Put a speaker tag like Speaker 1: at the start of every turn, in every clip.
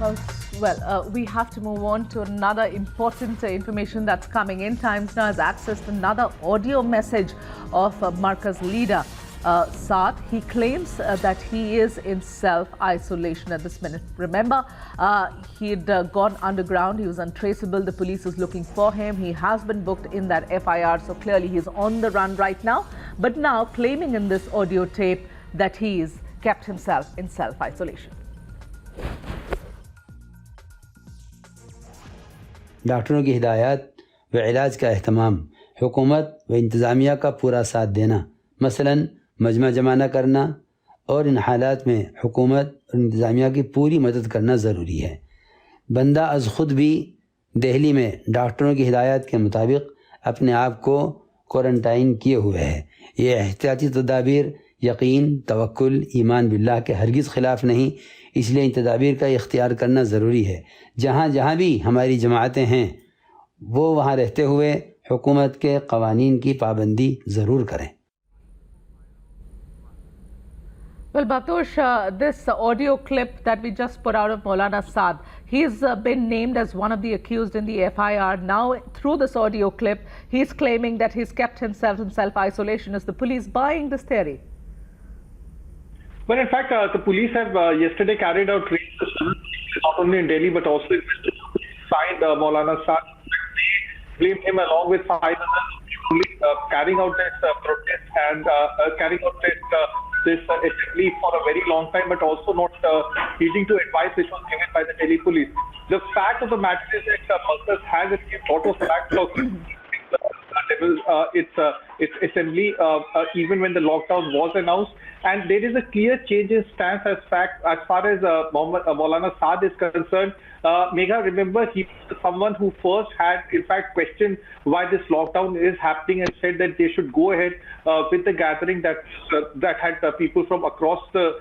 Speaker 1: We have to move on to another important information that's coming in. Times Now has accessed another audio message of Markaz leader Saad. He claims that he is in self-isolation at this minute. Remember, he'd gone underground. He was untraceable. The police is looking for him. He has been booked in that FIR, so clearly he's on the run right now. But now claiming in this audio tape that he's kept himself in self-isolation.
Speaker 2: डॉक्टरों की हिदायत व इलाज का अहतमाम, हुकूमत व इंतज़ामिया का पूरा साथ देना, मसलन मजमा जमा न करना और इन हालात में हुकूमत और इंतज़ामिया की पूरी मदद करना ज़रूरी है। बंदा अज़ ख़ुद भी दिल्ली में डॉक्टरों की हिदायत के मुताबिक अपने आप को क्वारंटाइन किए हुए है। ये एहतियाती तदाबीर यकीन, तवक्कुल, ईमान बिल्लाह के हरगिज़ ख़िलाफ़ नहीं, इसलिए इन तदाबीर का इख्तियार करना ज़रूरी है। जहाँ जहाँ भी हमारी जमातें हैं वो वहाँ रहते हुए हुकूमत के क़वानीन की पाबंदी ज़रूर करें।
Speaker 1: Well, Bhaptosh, this audio clip that we just put out of Maulana Saad, he's been named as one of the accused in the FIR. Now, through this audio clip, he's claiming that he's kept himself in self-isolation. Is the police buying this theory?
Speaker 3: Well, in fact, the police have yesterday carried out raids not only in Delhi but also in signed Maulana Saad. They blamed him along with 5 others carrying out this protest and carrying out this assembly for a very long time, but also not heeding to advice which was given by the Delhi police. The fact of the matter is that Markaz has achieved a lot of facts of its assembly even when the lockdown was announced, and there is a clear change in stance as far as Maulana Saad is concerned. Megha, remember, he was someone who first had in fact questioned why this lockdown is happening and said that they should go ahead with the gathering that had people from across the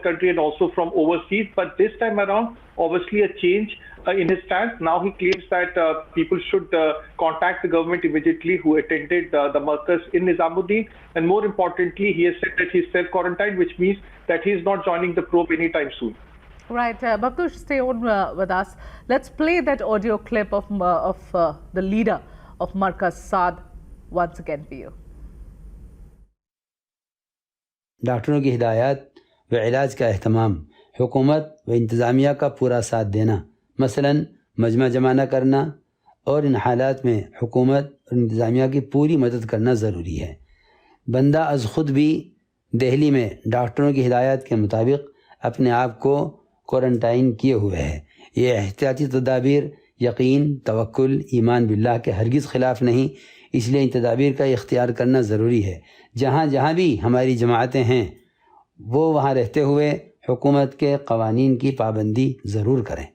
Speaker 3: country and also from overseas. But this time around, obviously a change in his stance. Now he claims that people should contact the government immediately who attended the Markaz in Nizamuddin, and more importantly, he has said that he's self-quarantined, which means that he's not joining the probe anytime soon.
Speaker 1: Right, Bhaptosh, stay on with us. Let's play that audio clip of the leader of Markaz, Saad, once again for you.
Speaker 2: डॉक्टरों की हिदायत व इलाज का अहतमाम, हुकूमत व इंतज़ामिया का पूरा साथ देना, मसलन मजमा जमा न करना और इन हालात में हुकूमत और इंतज़ामिया की पूरी मदद करना ज़रूरी है। बंदा अज़ ख़ुद भी दिल्ली में डॉक्टरों की हिदायत के मुताबिक अपने आप को क्वारंटाइन किए हुए है। ये एहतियाती तदाबीर यकीन, तवक्कुल, ईमान बिल्लाह के हरगिज़ ख़िलाफ़ नहीं, इसलिए इन तदाबीर का इख्तियार करना ज़रूरी है। जहाँ जहाँ भी हमारी जमातें हैं वो वहाँ रहते हुए हुकूमत के क़वानीन की पाबंदी ज़रूर करें।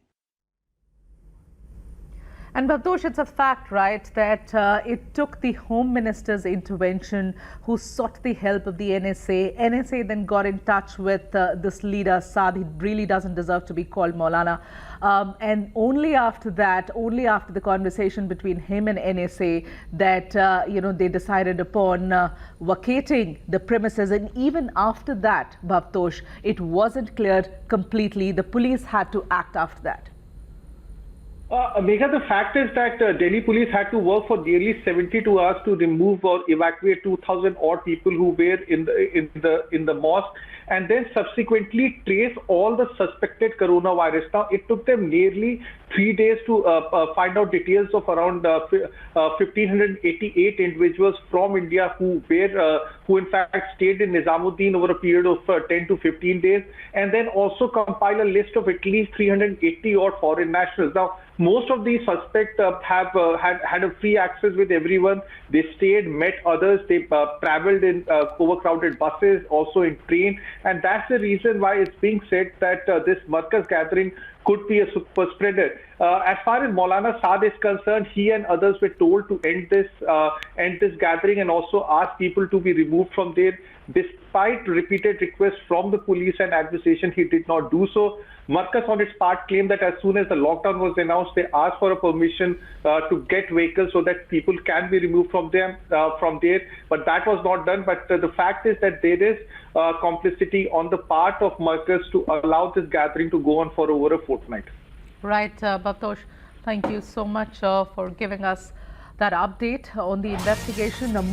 Speaker 1: And Bhaptosh, it's a fact, right, that it took the Home Minister's intervention, who sought the help of the NSA. NSA then got in touch with this leader, Saad. He really doesn't deserve to be called Maulana. And only after that, only after the conversation between him and NSA, that, they decided upon vacating the premises. And even after that, Bhaptosh, it wasn't cleared completely. The police had to act after that.
Speaker 3: Megha, the fact is that Delhi police had to work for nearly 72 hours to remove or evacuate 2,000 odd people who were in the mosque, and then subsequently trace all the suspected coronavirus. Now, it took them nearly 3 days to find out details of around 1,588 individuals from India who in fact stayed in Nizamuddin over a period of 10 to 15 days, and then also compile a list of at least 380 odd foreign nationals. Now, most of these suspects have had a free access with everyone. They stayed, met others, they traveled in overcrowded buses, also in train, and that's the reason why it's being said that this Markaz gathering could be a super spreader. As far as Maulana Saad is concerned, he and others were told to end this gathering and also ask people to be removed from there. This despite repeated requests from the police and administration, he did not do so. Markaz on its part claimed that as soon as the lockdown was announced, they asked for a permission to get vehicles so that people can be removed from there. But that was not done. But the fact is that there is complicity on the part of Markaz to allow this gathering to go on for over a fortnight.
Speaker 1: Right, Bhavtosh, thank you so much for giving us that update on the investigation.